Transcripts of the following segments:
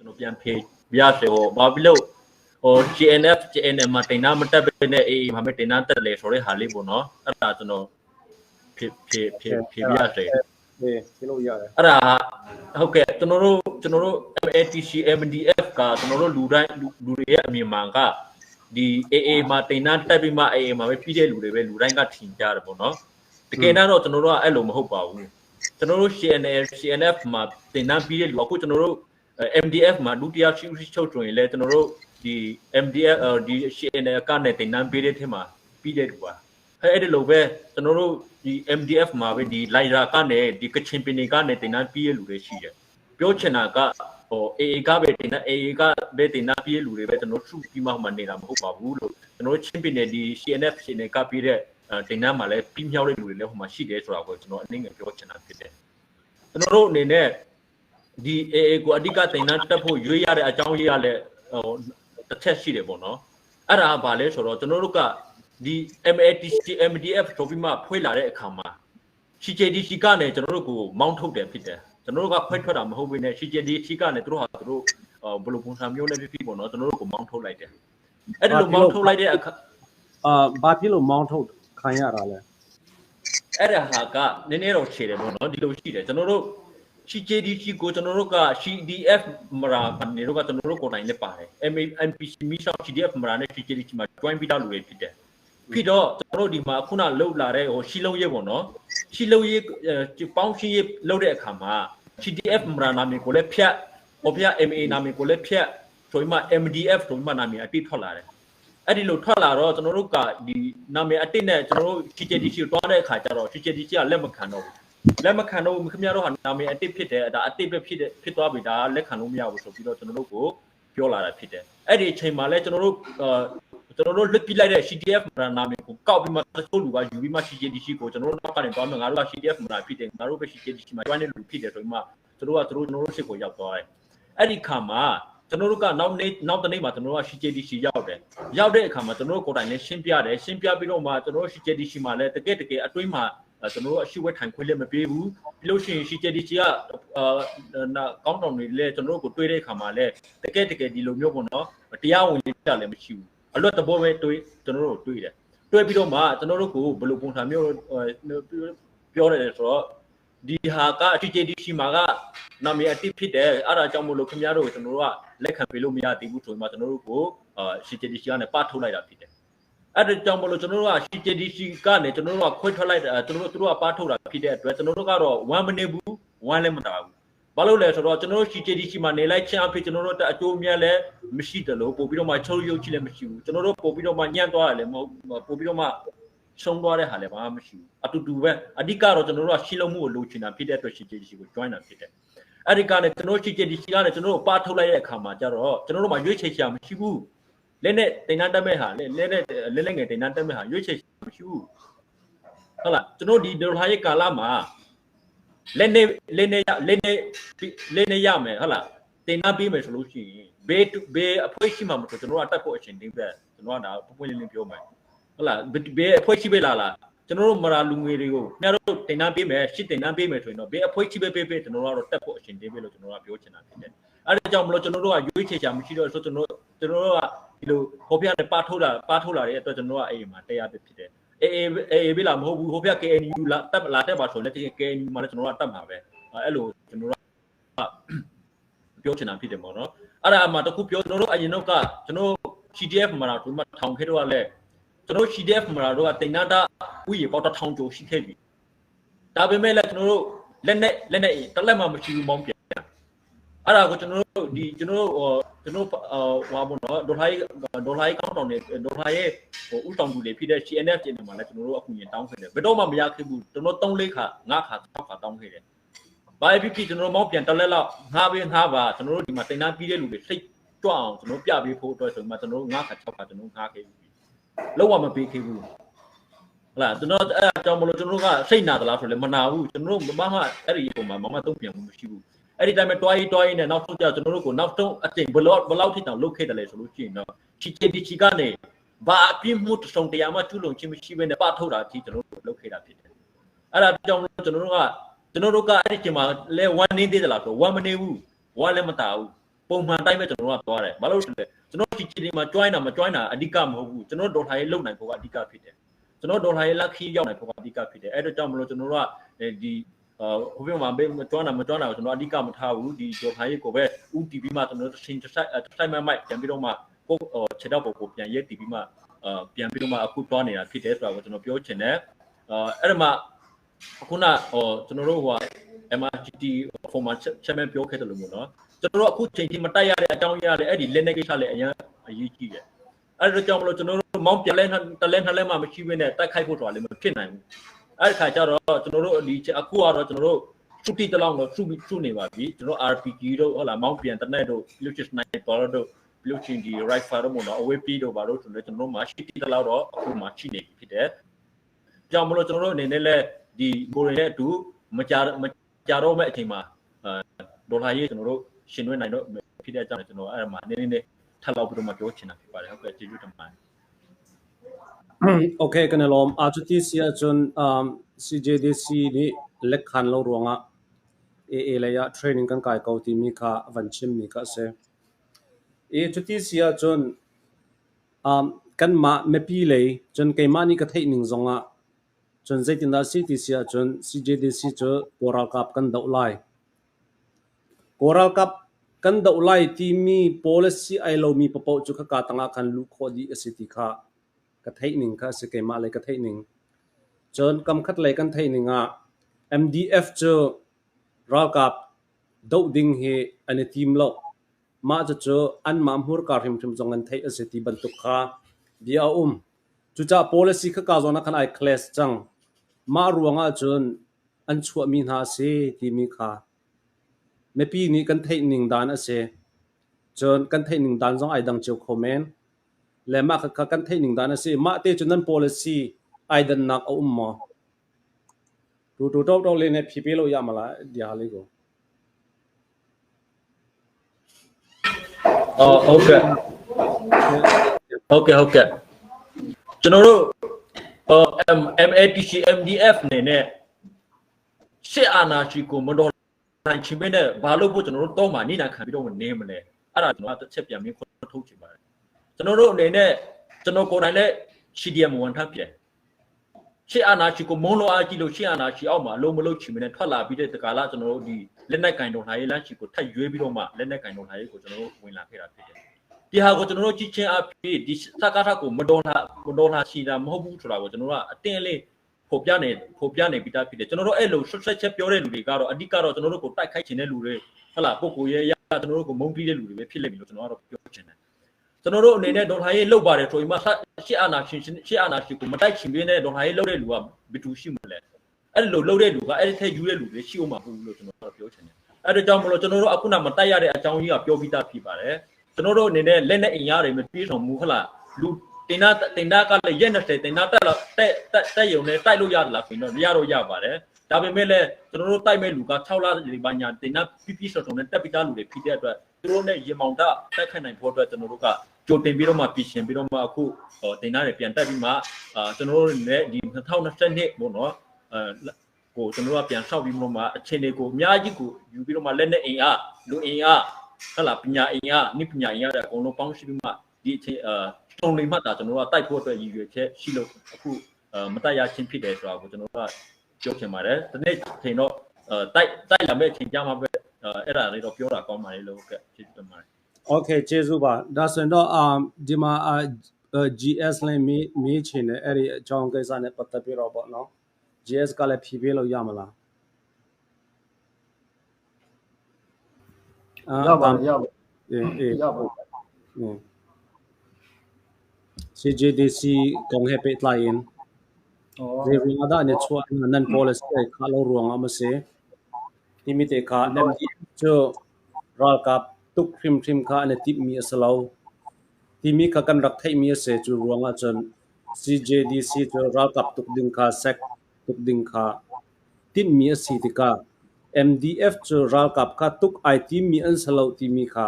ကျွန်တော်ပြန်ဖြေပြရစေဟောဘာဖြစ်လို့ဟို GNF မှာတင်နာမတက်ပဲနဲ့ AA မှာမတင်နာတက်လေဆိုတဲ့ဟာလေးပေါ့နော်အဲ့ဒါကျွန်တော်ဖြေပြရစေရှင်းလို့ရတယ်အဲ့ဒါဟုတ်ကဲ့ကျွန်တော်တို့ MATC MDF ကကျွန်တော်တို့လူတွေရဲ့အမြင်မှန်ကဒီ AA မှာတင်နာတက်ပြီးမှ AA မှာပဲပြီးတဲ့လူတွေပဲလူတိုင်းကထင်ကြတယ်ပေါ့နော်တကယ်တော့ကျွန်တော်တို့ကအဲ့လိုမဟုတ်ပါဘူးကျွန်တော်တို့ CNF မှာတင်နာပြီးတဲ့လူအခုကျွန်တော်တို့ MDF မှာဒုတိယရှိချုပ်တွင်လဲကျွန်တော်တို့ဒီ MDF ဒီ CNF ကနေတင်နာပြီးတဲ့ထဲမှာပြီးတဲ့လူပါအဲ့ဒီလိုပဲကျွန်တော်တို့ဒီ MDF မှာပဲဒီလိုက်ရာကနေဒီကချင်ပြည်နယ်ကနေတင်နာပြီးတဲ့လူတွေရှိတယ်ပြောချင်တာကဟို AA ကပဲတင်နာ AA ကပဲတင်နာပြီးတဲ့လူတွေပဲကျွန်တော်စုပြီးမှနေတာမဟုတ်ပါဘူးလို့ကျွန်တော်ချင်းပြည်နယ်ဒီ CNF ကပြီးတဲ့တင်နာမှာလဲပြီးမြောက်တဲ့လူတွေလည်းဟိုမှာရှိတယ်ဆိုတာကိုကျွန်တော်အနေနဲ့ပြောချင်တာဖြစ်တယ်ကျွန်တော်တို့အနေနဲ့ဒီ AA ကိုအဓိကတင်နာတက်ဖို့ရွေးရတဲ့အကြောင်းရလဲဟိုတစ်ချက်ရှိတယ်ပေါ့နော်အဲ့ဒါဘာလဲဆိုတော့ကျွန်တော်တို့ကဒီ MATC MDF ဆိုပြီးမှဖွဲ့လာတဲ့အခါမှာ CJDC ကနေကျွန်တော်တို့ကိုမောင်းထုတ်တယ်ဖြစ်တယ်ကျွန်တော်တို့ကဖွဲ့ထွက်တာမဟုတ်ဘဲနဲ့ CJDC ကနေသူတို့ဟာသူတို့ဘယ်လိုပုံစံမျိုးနဲ့ဖြစ်ပေါ့နော်ကျွန်တော်တို့ကိုမောင်းထုတ်လိုက်တယ်အဲ့ဒီလိုမောင်းထုတ်လိုက်တဲ့အခါဘာဖြစ်လို့မောင်းထုတ်ခံရတာလဲအဲ့ဒါဟာကနည်းနည်းတော့ခြေတယ်ပေါ့နော်ဒီလိုရှိတယ်ကျွန်တော်တို့ CJDC ကိုကျွန်တော်တို့က CDF မရာကနေတော့ကျွန်တော်တို့ကိုယ်တိုင်လည်းပါတယ် MPC မီရှောက် CDF မရာနဲ့ CJDC မှာ join ပြီးသားလူတွေဖြစ်တယ်ပြီးတော့ကျွန်တော်တို့ဒီမှာခုနလှုပ်လာတဲ့ဟိုရှီလုံးရဲပေါ့နော်ရှီလုံးရဲပေါင်းရှီရဲလှုပ်တဲ့အခါမှာ CDF မရာနာမည်ကိုလည်းဖြတ်ဟိုဖြတ် MA နာမည်ကိုလည်းဖြတ်ဆိုပြီးမှ MDF ဆိုပြီးမှနာမည်အတိထွက်လာတယ်အဲ့ဒီလိုထွက်လာတော့ကျွန်တော်တို့ကဒီနာမည်အတိနဲ့ကျွန်တော်တို့ CJDC ကိုတွားတဲ့အခါကျတော့ CJDC ကလက်မခံတော့ဘူးလက်မခံတော့ခင်ဗျားတို့ဟာနာမည်အတိဖြစ်တယ်ဒါအတိပဲဖြစ်သွားပြီဒါလက်ခံလို့မရဘူးဆိုပြီးတော့ကျွန်တော်တို့ကိုပြောလာတာဖြစ်တယ်အဲ့ဒီအချိန်မှာလဲကျွန်တော်တို့လွတ်ပြလိုက်တဲ့ CDF နာမည်ကိုကောက်ပြီးမှတချို့လူကယူပြီးမှ CJDC ကိုကျွန်တော်တို့နောက်ကနေတွားမယ်ငါတို့က CDF နာဖြစ်တယ်ငါတို့ပဲ CJDC မှာ join တဲ့လူဖြစ်တယ်ဆိုပြီးမှသူတို့ကျွန်တော်တို့စစ်ကိုရောက်သွားတယ်အဲ့ဒီခါမှာကျွန်တော်တို့ကနောက်တနေ့မှာကျွန်တော်တို့က CJDC ရောက်တဲ့အခါမှာကျွန်တော်တို့ကိုယ်တိုင်လည်းရှင်းပြပြီးတော့မှကျွန်တော်တို့ CJDC မှာလည်းတကယ်အတွင်းမှာကျွန်တော်တို့အရှိဝဲထိုင်ခွင့်လည်းမပေးဘူးပြီးလို့ရှိရင် CJDC ကကောင်းတောင်တွေလည်းကျွန်တော်တို့ကိုတွေးတဲ့အခါမှာလည်းတကယ်ဒီလိုမျိုးပေါ့နော်တရားဝင်လေးပြလည်းမရှိဘူးအလွတ်တဘောပဲကျွန်တော်တို့တွေးတယ်တွေးပြီးတော့မှကျွန်တော်တို့ကိုဘယ်လိုပုံစံမျိုးပြောရတယ်ဆိုတော့ဒီဟာက CJDC မှာကနာမည်အတိဖြစ်တယ်အဲ့ဒါကြောင့်မို့လို့ခင်ဗျားတို့ကျွန်တော်တို့ကလက်ခံပေးလို့မရသေးဘူးဆိုမှကျွန်တော်တို့ကိုCJDC ကနေပတ်ထုတ်လိုက်တာဖြစ်တယ်အဲ့ဒါကြောင့်မို့လို့ကျွန်တော်တို့က CJDC ကနေကျွန်တော်တို့ကခွဲထွက်လိုက်တာကျွန်တော်တို့သူတို့ကပတ်ထုတ်တာဖြစ်တဲ့အတွက်ကျွန်တော်တို့ကတော့1 minuteဘူး1လည်းမတာဘူးဘာလို့လဲဆိုတော့ကျွန်တော်တို့ CJDC မှာနေလိုက်ချင်းအဖြစ်ကျွန်တော်တို့အကျိုးအမြတ်လည်းမရှိတယ်လို့ပို့ပြီးတော့မှချုပ်ရုပ်ချလည်းမရှိဘူးကျွန်တော်တို့ပို့ပြီးတော့မှညံ့သွားတယ်လည်းမဟုတ်ပို့ပြီးတော့မှရှုံးသွားတဲ့ဟာလည်းဘာမှမရှိဘူးအတူတူပဲအဓိကတော့ကျွန်တော်တို့ကရှင်းလုံးမှုကိုလိုချင်တာဖြစ်တဲ့အတွက် CJDC ကို join တာဖြစ်တယ်အဲ့ဒီကနေကျွန်တော် CJDC ကနေကျွန်တော်တို့ပတ်ထုတ်လိုက်တဲ့အခါမှာကျတော့ကျွန်တော်တို့မှာရွေးချယ်ချာမရှိဘူးလက်နဲ့တင်နှံတက်မဲ့ဟာလက်ငယ်တင်နှံတက်မဲ့ဟာရွေးချယ်မရှိဘူးဟုတ်လားကျွန်တော်ဒီဒေါ်လာရဲ့ကာလမှာလက်နဲ့ရမယ်ဟုတ်လားတင်နှံပေးမယ်ဆိုလို့ရှိရင်ဘေးအဖွဲရှိမှမဆိုကျွန်တော်ကတက်ဖို့အချိန်တင်းပဲကျွန်တော်ကဒါပွင့်လင်းပြောမယ်ဟုတ်လားဘေးအဖွဲရှိပဲလားကျွန်တော်တို့မရာလူငွေတွေကိုခင်ဗျားတို့တင်နှံပေးမယ်ရှစ်တင်နှံပေးမယ်ဆိုရင်တော့ဘေးအဖွဲရှိပဲပေးကျွန်တော်တို့ကတော့တက်ဖို့အချိန်တင်းပဲလို့ကျွန်တော်ကပြောချင်တာဖြစ်တယ်အဲ့ဒါကြောင့်မလို့ကျွန်တော်တို့ကရွေးချယ်ချာမရှိတော့ဆိုကျွန်တော်တို့ကဒီလိုဟိုပြနဲ့ပါထုတ်လာတဲ့အတွက်ကျွန်တော်ကအဲ့ဒီမှာတရားပြဖြစ်တယ်အေးဘေးလာမဟုတ်ဘူးဟိုပြ KNU လာတက်ပါဆိုလက်တကယ် KNU မှာလည်းကျွန်တော်ကတက်မှာပဲအဲ့လိုကျွန်တော်ကပြောချင်တာဖြစ်တယ်ပေါ့နော်အဲ့ဒါမှတခုပြောကျွန်တော်တို့အရင်တော့ကကျွန်တော် CDF မှာတော့ဒီမှာထောင်ခဲတော့လဲကျွန်တော် CDF မှာတော့တင်နာတာဥယျာဉ်ပေါက်1000ကျော်ရှိခဲ့ပြီဒါပေမဲ့လည်းကျွန်တော်တို့လက်နဲ့တလက်မှမရှိဘူးမောင်းပြန်အဲ့ဒါကိုကျွန်တော်တို့ဟာပေါ့နော်ဒေါ်လာရေးကောင်းတောင်နေဒေါ်လာရဲ့ဟိုဥတောင်သူတွေဖြစ်တဲ့ CNF ကျင်းမှာလည်းကျွန်တော်တို့အခုရင်တောင်းခဲ့တယ်ဘယ်တော့မှမရခဲ့ဘူးကျွန်တော်3-4ခါ5ခါ6ခါတောင်းခဲ့တယ်ဘာဖြစ်ကျွန်တော်မောင်းပြန်တက်လက်လောက်ငါးပါကျွန်တော်တို့ဒီမှာတင်နှံပြီးတဲ့လူတွေစိတ်ကြွအောင်ကျွန်တော်ပြပေးဖို့အတွက်ဆိုမှကျွန်တော်တို့5ခါ6ခါကျွန်တော်ငါးခဲ့ပြီလုံးဝမပေးခဲ့ဘူးဟုတ်လားကျွန်တော်အဲ့အကြောင်းမလို့ကျွန်တော်တို့ကစိတ်နာသလားဆိုလည်းမနာဘူးကျွန်တော်တို့မမအဲ့ဒီပုံမှာမတုံ့ပြန်မှုမရှိဘူးအဲ့ဒီတိုင်းမှာတွားရေးနဲ့နောက်ဆုံးကျကျွန်တော်တို့ကိုနောက်ဆုံးအချိန်ဘလောက်ထိတောင်လုတ်ခဲ့တယ်လဲဆိုလို့ရှိရင်တော့ CJDC ကနေဘာအပြင်းမှုတုံးတရားမှကျူးလွန်ခြင်းမရှိဘဲနဲ့ပတ်ထုတ်တာအထိကျွန်တော်တို့လုတ်ခဲ့တာဖြစ်တယ်အဲ့ဒါကြောင့်ကျွန်တော်တို့ကအဲ့ဒီချိန်မှာလဲ1နေသေးတယ်လားဆို1မနေဘူး1လည်းမတာဘူး ပုံမှန်တိုင်းပဲကျွန်တော်တို့ကသွားတယ်ဘာလို့လဲကျွန်တော်ချီတီမှာ join တာမ join တာအဓိကမဟုတ်ဘူးကျွန်တော်ဒေါ်လာရေးလုံနိုင်ဖို့ကအဓိကဖြစ်တယ်ကျွန်တော်ဒေါ်လာရေးလက်ခီးရောက်နိုင်ဖို့ကအဓိကဖြစ်တယ်အဲ့တော့ကြောင့်မလို့ကျွန်တော်တို့ကဒီဟိုဘက်မှာမ join တာကိုကျွန်တော်အဓိကမထားဘူးဒီဒေါ်လာရေးကိုပဲ UTV မှာကျွန်တော်တို့ချင်းဆိုင်မိုက်ပြန်ပြီးတော့မှကိုခြေတော့ကိုပြန်ရေး TV မှာပြန်ပြီးတော့မှအခုတွားနေတာဖြစ်တယ်ဆိုတာကိုကျွန်တော်ပြောချင်တယ်အဲ့ဒါမှခုနကျွန်တော်တို့ဟို MRGT former chairman ပြောခဲ့တယ်လို့မျိုးเนาะကျွန်တော်တို့အခုချိန်ထိမတိုက်ရတဲ့အကြောင်းရတဲ့အဲ့ဒီလက်နေကိစ္စလည်းအရင်အရေးကြီးတယ်အဲ့ဒါကြောင့်မလို့ကျွန်တော်တို့မောင်းပြလဲတလဲနှလဲမှမရှိဘဲနဲ့တိုက်ခိုက်ဖို့ဆိုတာလည်းမဖြစ်နိုင်ဘူးအဲ့ဒီခါကျတော့ကျွန်တော်တို့ဒီအခုကတော့ကျွန်တော်တို့စုတိတလောက်တော့စုနေပါပြီကျွန်တော် RPG တို့ဟုတ်လားမောင်းပြန်တနက်တို့ Bluetooth sniper တို့Bluetooth ဒီ rifle တို့ပေါ့နော်အဝေးပြေးတို့ဘာလို့ဆိုလဲကျွန်တော်တို့မှာရှိတိတလောက်တော့အခုမှရှိနေပြီဖြစ်တယ်ကြောင့်မလို့ကျွန်တော်တို့အနေနဲ့လည်းဒီကိုရီနဲ့အတူမကြတော့မဲ့အချိန်မှာဒေါ်လာရေးကျွန်တော်တို့ရှင်တွဲနိုင်တော့ဖြစ်တဲ့အကြောင်းကျွန်တော်အဲ့ဒါမှာနည်းနည်းထပ်လောက်ပြီးတော့မှပြောချင်တာဖြစ်ပါတယ်ဟုတ်ကဲ့ကျေးဇူးတင်ပါတယ် Okay kanalom RTC chun CJDC ni lekhan lo ronga e la ya training kan kai ko ti mi kha vanchim mi ka se RTC chun kan ma me pi le chun kai ma ni ka thai ning zonga chun zaitin da CTC chun CJDC chu Coral Cup kan dau lai Coral Cup kan dau lai ti mi policy ai lo mi papo chu kha ka tanga kan lu kho di asiti kha ka thai ning kha se kai ma le ka thai ning chon kam khat le kan thai ninga MDF chu World Cup dau ding he ane team lo ma chu an mam hur ka rim jong an thai asiti ban tu kha dia chu cha policy kha ka zona khan ai class chang ma ruanga chun an chua mi na se ti mi kha me pi ni kan thai ning dan ase chon kan thai ning dan jong ai dang cheu comment le ma kha kan thai ning dan ase ma te chunan policy ai dan nak mo tu tok le ne phi pe lo ya mala dia le ko okay ကျွန်တော်တို့MATC MDF နေနဲ့ရှစ်အာနာရှိကိုမတော်နိုင်ချင်ပဲနဲ့ဘာလို့ဖို့ကျွန်တော်တို့တော့မှနေနာခံပြီးတော့နေမလဲအဲ့ဒါကျွန်တော်တစ်ချက်ပြန်ပြီးထုတ်ချင်ပါတယ်ကျွန်တော်တို့အနေနဲ့ကျွန်တော်ကိုယ်တိုင်လည်း CDM ဝန်ထမ်းပြန်ရှစ်အာနာရှိကိုမုံလောအားကြည့်လို့ရှစ်အာနာရှိအောက်မှာအလုံးမလုံးချင်မနဲ့ထွက်လာပြီးတဲ့တကားလားကျွန်တော်တို့ဒီလက်နက်ကင်တော်ထားရေးလမ်းရှိကိုထပ်ရွေးပြီးတော့မှလက်နက်ကင်တော်ထားရေးကိုကျွန်တော်တို့ဝင်လာခဲ့တာဖြစ်တယ်ဒီဟာကိုကျွန်တော်တို့ကြည့်ချင်းအဖြစ်ဒီစကားထားကိုမတော်လာရှိတာမဟုတ်ဘူးဆိုတာကိုကျွန်တော်တို့ကအတင်းလေးဖော်ပြနေပြီးသားဖြစ်တယ်ကျွန်တော်တို့အဲ့လိုဆွတ်ဆက်ချက်ပြောတဲ့လူတွေကတော့အဓိကတော့ကျွန်တော်တို့ကိုတိုက်ခိုက်ခြင်းတဲ့လူတွေဟုတ်လားပုဂ္ဂိုလ်ရဲ့ကျွန်တော်တို့ကိုမုန်းတီးတဲ့လူတွေပဲဖြစ်လိမ့်မယ်လို့ကျွန်တော်ကတော့ပြောချင်တယ်ကျွန်တော်တို့အနေနဲ့ဒေါ်လာရေးလောက်ပါတယ်ဆိုရင်မှရှစ်အာနာရှင်ကိုမတိုက်ချင်ပြင်းတဲ့ဒေါ်လာရေးလောက်တဲ့လူကဘယ်သူရှိမလဲအဲ့လိုလောက်တဲ့လူကအဲ့ဒီထက်ယူတဲ့လူတွေရှိအောင်မဟုတ်ဘူးလို့ကျွန်တော်တို့ပြောချင်တယ်အဲ့ဒါကြောင့်မလို့ကျွန်တော်တို့အခုနမတိုက်ရတဲ့အကြောင်းကြီးကပြောပြီးသားဖြစ်ပါတယ်ကျွန်တော်တို့အနေနဲ့လက်နဲ့အင်အားတွေမပြေးဆောင်ဘူးဟုတ်လားလူတင်နာကလည်းရက်20တင်နာတက်ရုံနဲ့တိုက်လို့ရတယ်လားခင်ဗျတော့ရတော့ရပါတယ်ဒါပေမဲ့လည်းကျွန်တော်တို့တိုက်မဲ့လူက6လဒီဘာညာတင်နာပြစော်နဲ့တက်ပြီးသားလူတွေဖြစ်တဲ့အတွက်သူတို့နဲ့ရေမောင်တာတက်ခတ်နိုင်ဖို့အတွက်ကျွန်တော်တို့ကကြိုတင်ပြီးတော့မှပြင်ဆင်ပြီးတော့မှအခုတင်နာတွေပြန်တက်ပြီးမှကျွန်တော်တို့လည်းဒီ2022ပေါ့နော်ကိုကျွန်တော်တို့ကပြန်ဆောက်ပြီးမှအခြေအနေကိုအများကြီးကိုယူပြီးတော့မှလက်နဲ့အင်အားလူအင်အားဟုတ်လားပညာအင်အားနိပညာအင်အားတွေအကုန်လုံးပေါင်းရှိပြီးမှဒီအခြေတုံနေမှတာကျွန်တော်တို့ကတိုက်ဖို့အတွက်ရည်ရွယ်ချက်ရှိလို့အခုမတိုက်ရချင်းဖြစ်တယ်ဆိုတာကိုကျွန်တော်တို့ကပြောချင်ပါတယ်ဒီနေ့ချိန်တော့တိုက်လာမဲ့ချိန်ကြမှာပဲအဲ့ဒါလေးတော့ပြောတာကောင်းပါလေလို့ကဲကျေးဇူးတင်ပါတယ် Okay ကျေးဇူးပါဒါဆိုရင်တော့ဒီမှာGS လည်းမေးချင်တယ်အဲ့ဒီအကြောင်းကိစ္စနဲ့ပတ်သက်ပြီးတော့ပေါ့နော် GS ကလည်းဖြည့်ပေးလို့ရမလားရပါအေးရပါCJDC กองให้ไปตายinเรื่องอะไรเนี่ยชัวร์นั่น policy ข้าเรารวงเอามาเสียที่มีแต่ข้าเนี่ยจะรอกับตุกพิมข้าเนี่ยที่มีสลาวที่มีข้ากันรักไทยมีเสียจะรวงอาจารย์ CJDC จะรอกับตุกดึงข้าเซ็กตุกดึงข้าที่มีสิทธิข้า MDF จะรอกับข้าตุกไอที่มีอันสลาวที่มีข้า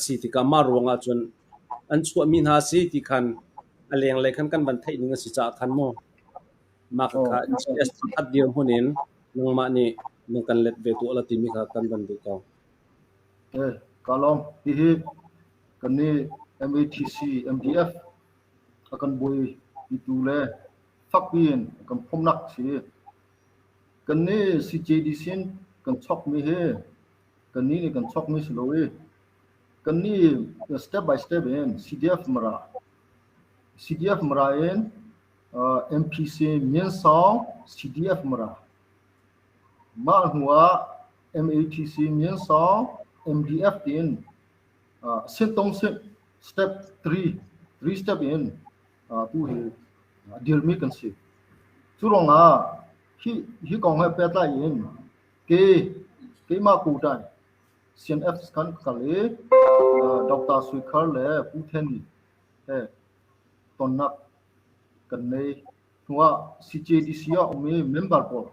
สิทธิข้ามารวงอาจารย์อันชัวมีนาสิที่คันอะไรอย่างไรกันบันทึกนึงสิจากคันโมมากค่ะ GS ทัดเดียวคนเห็นนึงมานี่นึงกันเล็ดเวตัวละทีมีค่ะกันบันทึกเอา kalom hi kan ni MATC MDF akan boy itu le fakpin kan phomnak si kan ni CJDC kan chok mi he kan ni kan chok mi slowe kan ni step by step in CDF mara in MPC mien sao CDF mara ma hua MATC mien sao MDF tin sentong step 3 step in tu he deal me kan si churong hi kong hai peta in ke ma ku dai CNF kan kale Dr. Swikhar le Putheni he tonak kan nei hua CJDC ya umi member pol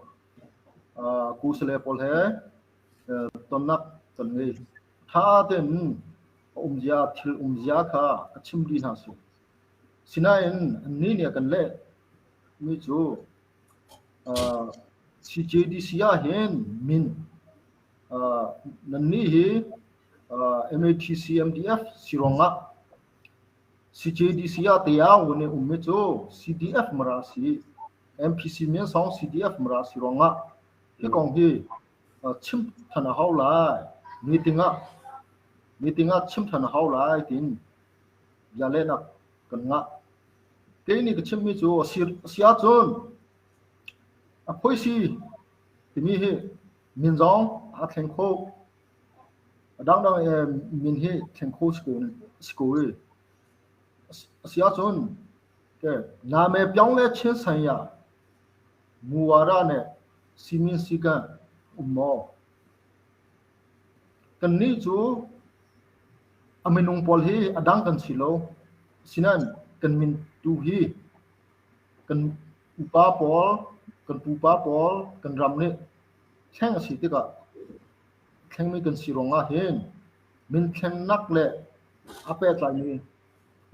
ku sele pol he tonak kan nei tha den umjia kha achim di na si sinain ni ne kan le mi chu CJDC ya hen min nan ni hi MATC MDF sironga CJDC ya te ya wone umme chu CDF mara si MPC men song CDF mara sironga he kong hi chim thana haulai meetinga chim thana haulai tin ya le na kan nga ke ni ke chim mi chu sia chon a phoi si ti mi he min zong a theng kho dang min he theng kho school sia chon ke na me pyong le chin san ya muwara ne simin sikan ummo kan ni chu aminung pol hi adang kan silo sinan kan min tu hi kan upa pol kan pupa pol kan ram ne khang si ti ka khang mi kan sironga hen min khang nak le ape tlai mi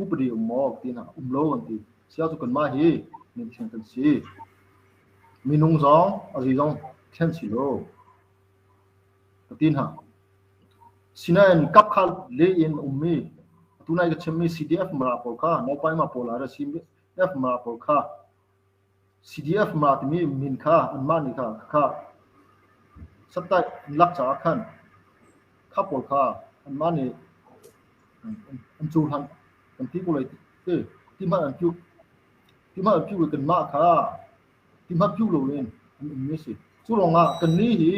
upri ummo tina umlo anti sia chu kan ma hi min khang kan si minung zong azi zong khen silo tin ha sinan kap khal le in ummi tunai ka chemmi CDF mara pol kha no pai ma pola ra CDF mara pol kha CDF mara mi min kha anma ni kha satai lak cha khan kha pol kha anma ni an chu han kan ti ko lai ti ma an piu kan ma kha ti ma piu lo len mi si chu ronga kan ni hi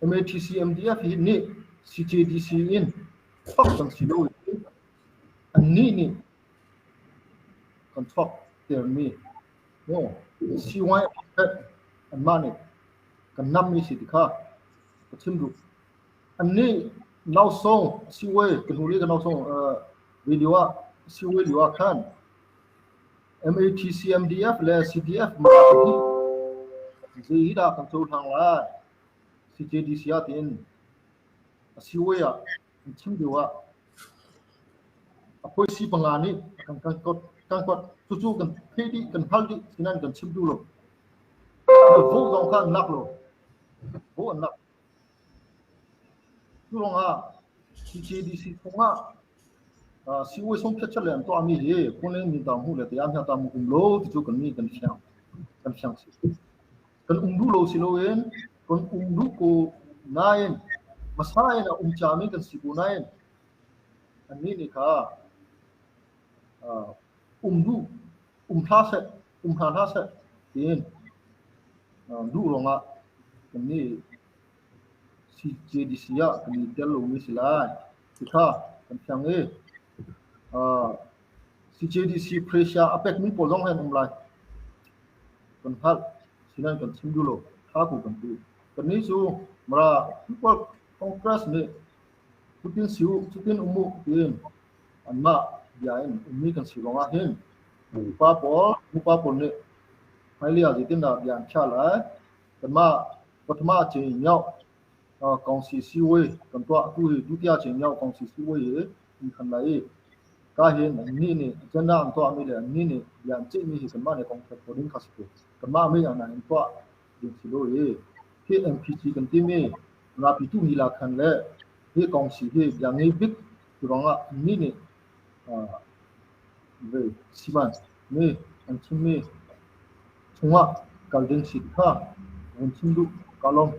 MATC MDF hi ni CJDC in chok kan silo an ni kan chok ter mi no CY an mani kan nam mi si kha ka chim du an ni now song CY kan huli kan now song video CY liwa khan MATC MDF le CDF ma ji da kan chu thang la CJDC ya tin CY ya chim du wa apoi si pangani kan kot chu kan phedi kan haldi sinan kan chim du lo vo dong khan nak lo vo nak chu long CJDC thonga CY song phet chale an to ami he konen mi tam hu le te am ha tam kum lo chu kan ni kan fyang si kan du lo si lo en kan du ko nain masai na chami kan si ko nain an ni kha du thase tin du ronga kan ni CJDC ya kan ni tel lo mi silai kha kan fyang CJDC pressure apek mi polong hen umlai kan hal sinan kan simdulo tha ku kan tu kan ni su mara people congress ne putin umu tin anma yain ummi kan silonga hen pa pol ne hailia jitin da yan chala kan ma patma che nyao kong si siwe kan to tu hi dutia che nyao kong si siwe in kan lai ka hin ni agenda an to ami le ni yan che mi hi kan ma ne kong ko din khasiku kan ma mi yan na in to din silo ye KMPC kan ti mi na pi tu ni la khan le he kong si he yang ni big turonga ni ve siman ni anchim ni chunga kalden si kha anchim du kalom